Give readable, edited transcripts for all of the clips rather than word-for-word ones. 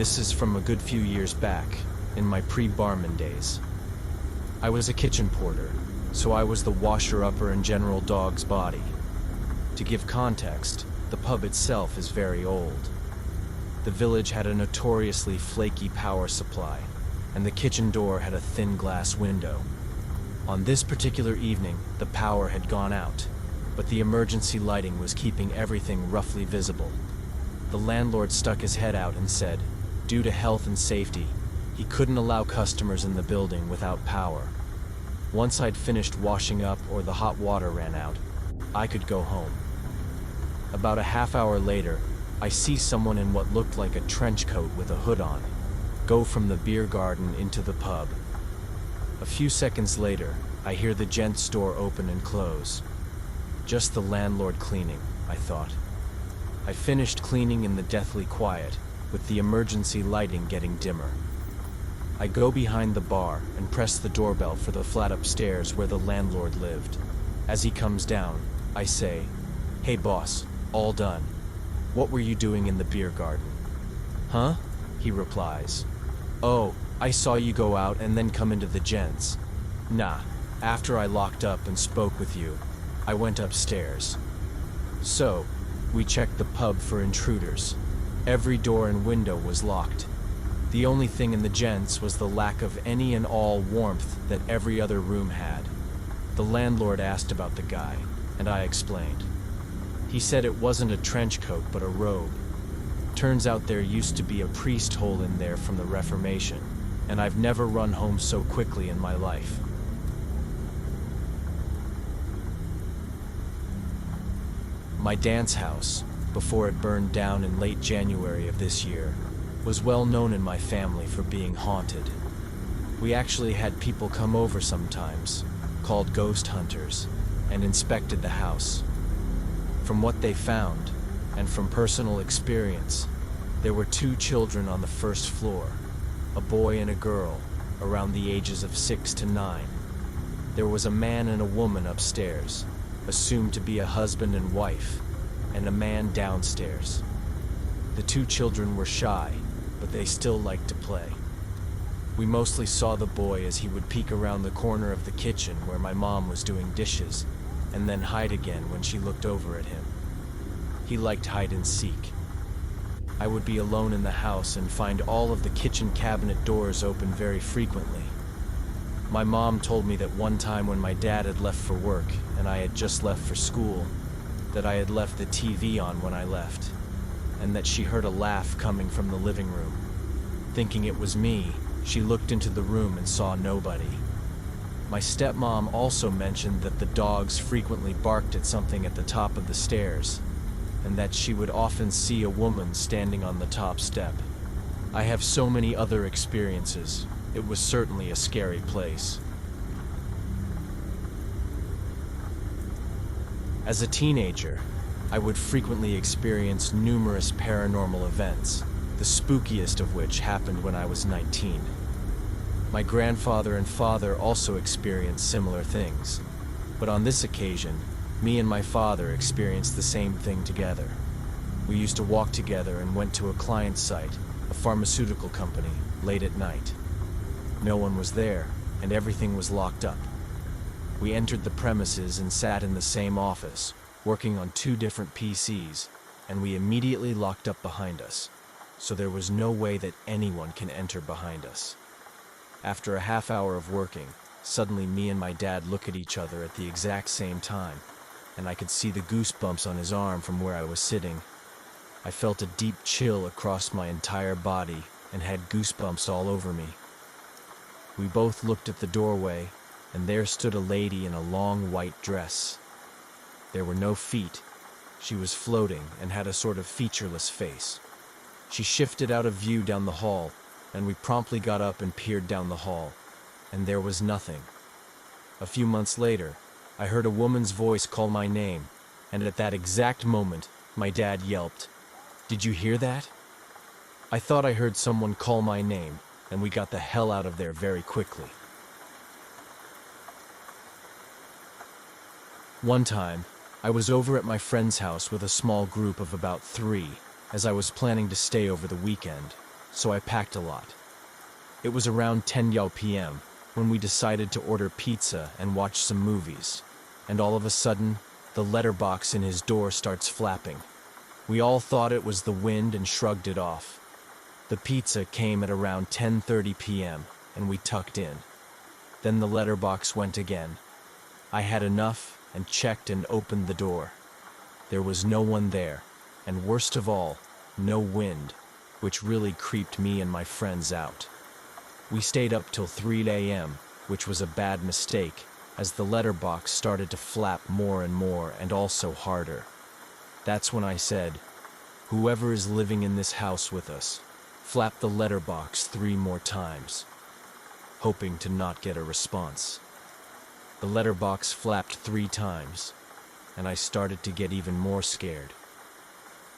This is from a good few years back, in my pre-barman days. I was a kitchen porter, so I was the washer-upper in General Dog's body. To give context, the pub itself is very old. The village had a notoriously flaky power supply, and the kitchen door had a thin glass window. On this particular evening, the power had gone out, but the emergency lighting was keeping everything roughly visible. The landlord stuck his head out and said, due to health and safety, he couldn't allow customers in the building without power. Once I'd finished washing up or the hot water ran out, I could go home. About a half hour later, I see someone in what looked like a trench coat with a hood on go from the beer garden into the pub. A few seconds later, I hear the gents' door open and close. Just the landlord cleaning, I thought. I finished cleaning in the deathly quiet, with the emergency lighting getting dimmer. I go behind the bar and press the doorbell for the flat upstairs where the landlord lived. As he comes down, I say, "Hey boss, all done. What were you doing in the beer garden?" "Huh?" he replies. "Oh, I saw you go out and then come into the gents." "Nah, after I locked up and spoke with you, I went upstairs." So, we checked the pub for intruders. Every door and window was locked. The only thing in the gents was the lack of any and all warmth that every other room had. The landlord asked about the guy, and I explained. He said it wasn't a trench coat but a robe. Turns out there used to be a priest hole in there from the Reformation, and I've never run home so quickly in my life. My dance house, before it burned down in late January of this year, was well known in my family for being haunted. We actually had people come over sometimes, called ghost hunters, and inspected the house. From what they found, and from personal experience, there were 2 children on the first floor, a boy and a girl, around the ages of 6 to 9. There was a man and a woman upstairs, assumed to be a husband and wife, and a man downstairs. The 2 children were shy, but they still liked to play. We mostly saw the boy as he would peek around the corner of the kitchen where my mom was doing dishes, and then hide again when she looked over at him. He liked hide and seek. I would be alone in the house and find all of the kitchen cabinet doors open very frequently. My mom told me that one time when my dad had left for work and I had just left for school, that I had left the TV on when I left, and that she heard a laugh coming from the living room. Thinking it was me, she looked into the room and saw nobody. My stepmom also mentioned that the dogs frequently barked at something at the top of the stairs, and that she would often see a woman standing on the top step. I have so many other experiences. It was certainly a scary place. As a teenager, I would frequently experience numerous paranormal events, the spookiest of which happened when I was 19. My grandfather and father also experienced similar things, but on this occasion, me and my father experienced the same thing together. We used to walk together and went to a client site, a pharmaceutical company, late at night. No one was there, and everything was locked up. We entered the premises and sat in the same office, working on 2 different PCs, and we immediately locked up behind us, so there was no way that anyone can enter behind us. After a half hour of working, suddenly me and my dad look at each other at the exact same time, and I could see the goosebumps on his arm from where I was sitting. I felt a deep chill across my entire body and had goosebumps all over me. We both looked at the doorway, and there stood a lady in a long white dress. There were no feet. She was floating and had a sort of featureless face. She shifted out of view down the hall, and we promptly got up and peered down the hall, and there was nothing. A few months later, I heard a woman's voice call my name, and at that exact moment, my dad yelped, "Did you hear that?" I thought I heard someone call my name, and we got the hell out of there very quickly. One time, I was over at my friend's house with a small group of about 3, as I was planning to stay over the weekend, so I packed a lot. It was around 10 p.m. when we decided to order pizza and watch some movies, and all of a sudden, the letterbox in his door starts flapping. We all thought it was the wind and shrugged it off. The pizza came at around 10:30 p.m., and we tucked in. Then the letterbox went again. I had enough and checked and opened the door. There was no one there, and worst of all, no wind, which really creeped me and my friends out. We stayed up till 3 a.m., which was a bad mistake, as the letterbox started to flap more and more and also harder. That's when I said, "Whoever is living in this house with us, flap the letterbox 3 more times," hoping to not get a response. The letterbox flapped 3 times, and I started to get even more scared.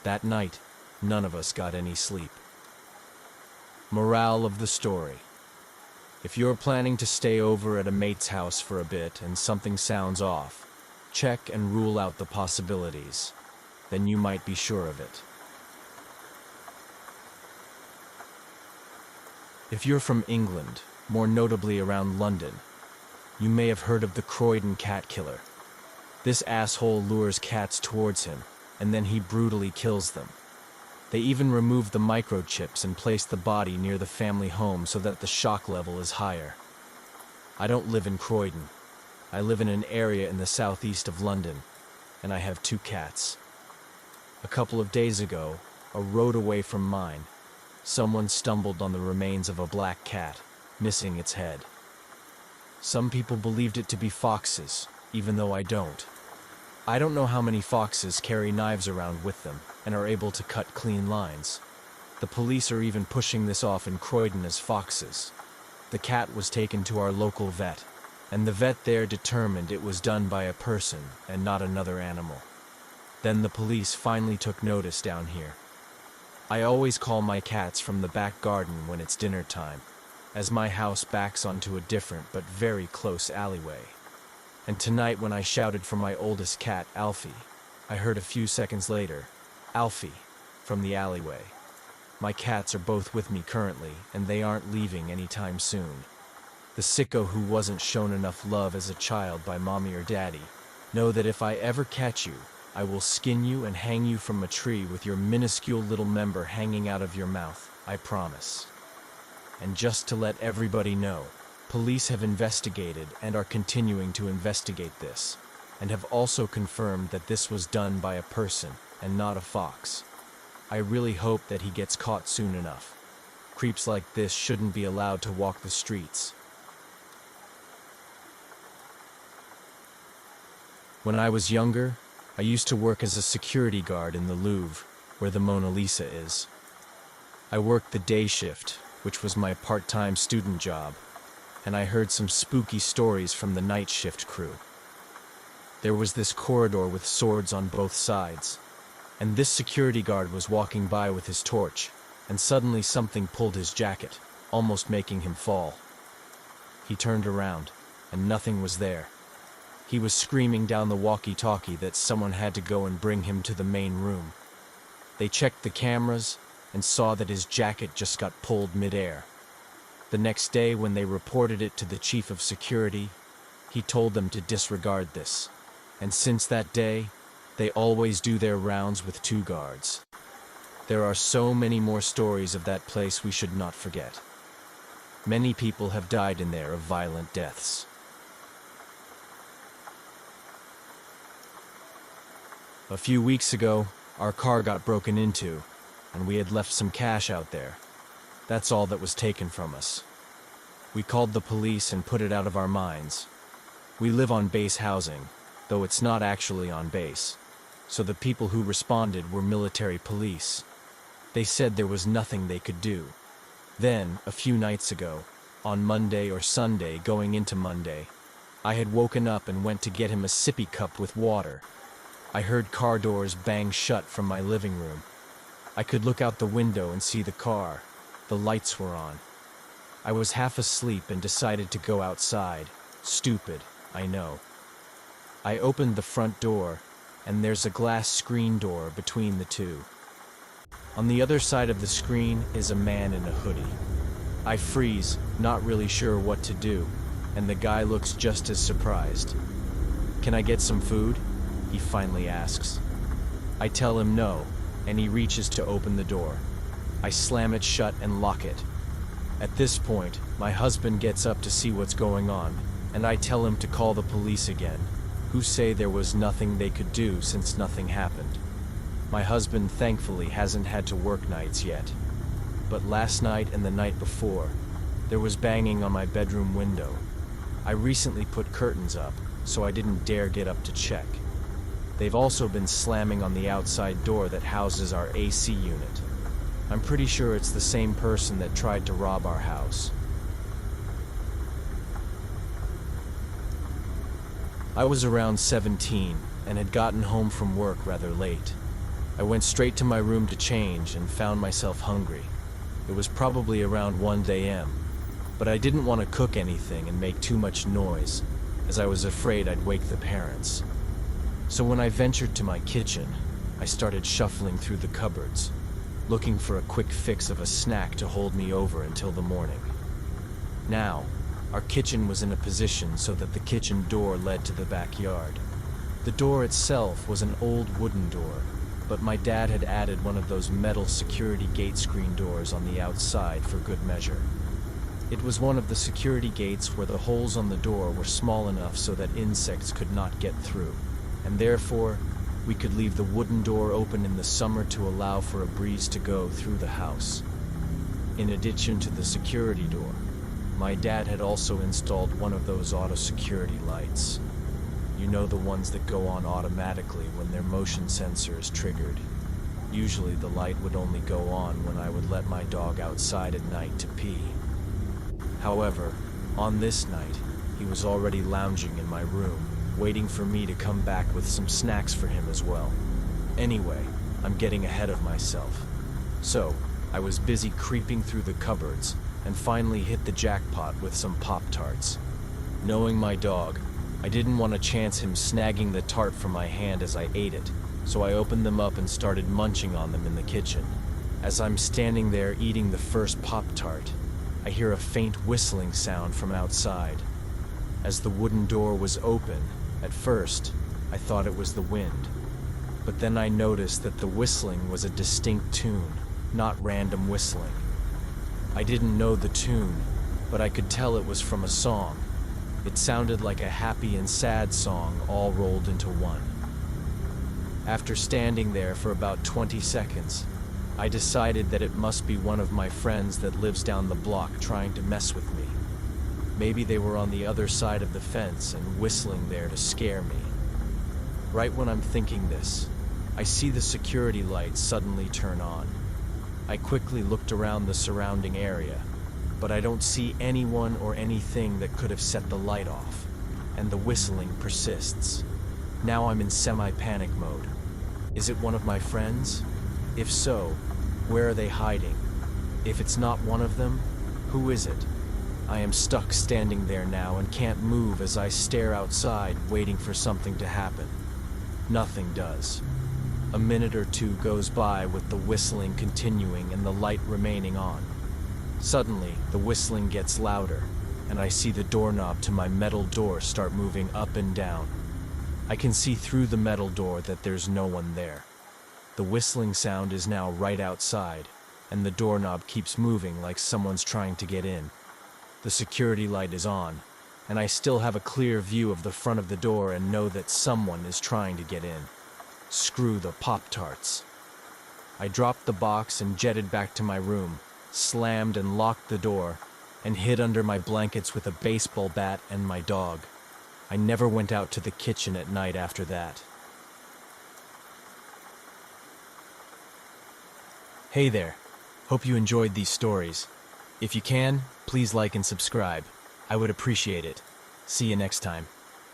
That night, none of us got any sleep. Morale of the story: if you're planning to stay over at a mate's house for a bit and something sounds off, check and rule out the possibilities. Then you might be sure of it. If you're from England, more notably around London, you may have heard of the Croydon cat killer. This asshole lures cats towards him, and then he brutally kills them. They even remove the microchips and place the body near the family home so that the shock level is higher. I don't live in Croydon. I live in an area in the southeast of London, and I have 2 cats. A couple of days ago, a road away from mine, someone stumbled on the remains of a black cat, missing its head. Some people believed it to be foxes, even though I don't. I don't know how many foxes carry knives around with them and are able to cut clean lines. The police are even pushing this off in Croydon as foxes. The cat was taken to our local vet, and the vet there determined it was done by a person and not another animal. Then the police finally took notice down here. I always call my cats from the back garden when it's dinner time, as my house backs onto a different but very close alleyway. And tonight when I shouted for my oldest cat, Alfie, I heard a few seconds later, "Alfie," from the alleyway. My cats are both with me currently, and they aren't leaving anytime soon. The sicko who wasn't shown enough love as a child by mommy or daddy, know that if I ever catch you, I will skin you and hang you from a tree with your minuscule little member hanging out of your mouth, I promise. And just to let everybody know, police have investigated and are continuing to investigate this, and have also confirmed that this was done by a person and not a fox. I really hope that he gets caught soon enough. Creeps like this shouldn't be allowed to walk the streets. When I was younger, I used to work as a security guard in the Louvre, where the Mona Lisa is. I worked the day shift, which was my part-time student job, and I heard some spooky stories from the night shift crew. There was this corridor with swords on both sides, and this security guard was walking by with his torch, and suddenly something pulled his jacket, almost making him fall. He turned around, and nothing was there. He was screaming down the walkie-talkie that someone had to go and bring him to the main room. They checked the cameras and saw that his jacket just got pulled mid-air. The next day, when they reported it to the chief of security, he told them to disregard this. And since that day, they always do their rounds with 2 guards. There are so many more stories of that place we should not forget. Many people have died in there of violent deaths. A few weeks ago, our car got broken into, and we had left some cash out there. That's all that was taken from us. We called the police and put it out of our minds. We live on base housing, though it's not actually on base, so the people who responded were military police. They said there was nothing they could do. Then, a few nights ago, on Monday or Sunday going into Monday, I had woken up and went to get him a sippy cup with water. I heard car doors bang shut from my living room. I could look out the window and see the car. The lights were on. I was half asleep and decided to go outside. Stupid, I know. I opened the front door, and there's a glass screen door between the two. On the other side of the screen is a man in a hoodie. I freeze, not really sure what to do, and the guy looks just as surprised. "Can I get some food?" he finally asks. I tell him no, and he reaches to open the door. I slam it shut and lock it. At this point, my husband gets up to see what's going on, and I tell him to call the police again, who say there was nothing they could do since nothing happened. My husband thankfully hasn't had to work nights yet. But last night and the night before, there was banging on my bedroom window. I recently put curtains up, so I didn't dare get up to check. They've also been slamming on the outside door that houses our AC unit. I'm pretty sure it's the same person that tried to rob our house. I was around 17 and had gotten home from work rather late. I went straight to my room to change and found myself hungry. It was probably around 1 a.m., but I didn't want to cook anything and make too much noise, as I was afraid I'd wake the parents. So when I ventured to my kitchen, I started shuffling through the cupboards, looking for a quick fix of a snack to hold me over until the morning. Now, our kitchen was in a position so that the kitchen door led to the backyard. The door itself was an old wooden door, but my dad had added one of those metal security gate screen doors on the outside for good measure. It was one of the security gates where the holes on the door were small enough so that insects could not get through, and therefore, we could leave the wooden door open in the summer to allow for a breeze to go through the house. In addition to the security door, my dad had also installed one of those auto security lights. You know, the ones that go on automatically when their motion sensor is triggered. Usually the light would only go on when I would let my dog outside at night to pee. However, on this night, he was already lounging in my room, waiting for me to come back with some snacks for him as well. Anyway, I'm getting ahead of myself. So, I was busy creeping through the cupboards and finally hit the jackpot with some Pop-Tarts. Knowing my dog, I didn't want to chance him snagging the tart from my hand as I ate it, so I opened them up and started munching on them in the kitchen. As I'm standing there eating the first Pop-Tart, I hear a faint whistling sound from outside. As the wooden door was open, at first, I thought it was the wind. But then I noticed that the whistling was a distinct tune, not random whistling. I didn't know the tune, but I could tell it was from a song. It sounded like a happy and sad song all rolled into one. After standing there for about 20 seconds, I decided that it must be one of my friends that lives down the block trying to mess with me. Maybe they were on the other side of the fence and whistling there to scare me. Right when I'm thinking this, I see the security lights suddenly turn on. I quickly looked around the surrounding area, but I don't see anyone or anything that could have set the light off, and the whistling persists. Now I'm in semi-panic mode. Is it one of my friends? If so, where are they hiding? If it's not one of them, who is it? I am stuck standing there now and can't move as I stare outside, waiting for something to happen. Nothing does. A minute or two goes by with the whistling continuing and the light remaining on. Suddenly, the whistling gets louder, and I see the doorknob to my metal door start moving up and down. I can see through the metal door that there's no one there. The whistling sound is now right outside, and the doorknob keeps moving like someone's trying to get in. The security light is on, and I still have a clear view of the front of the door and know that someone is trying to get in. Screw the Pop-Tarts. I dropped the box and jetted back to my room, slammed and locked the door, and hid under my blankets with a baseball bat and my dog. I never went out to the kitchen at night after that. Hey there. Hope you enjoyed these stories. If you can, please like and subscribe. I would appreciate it. See you next time.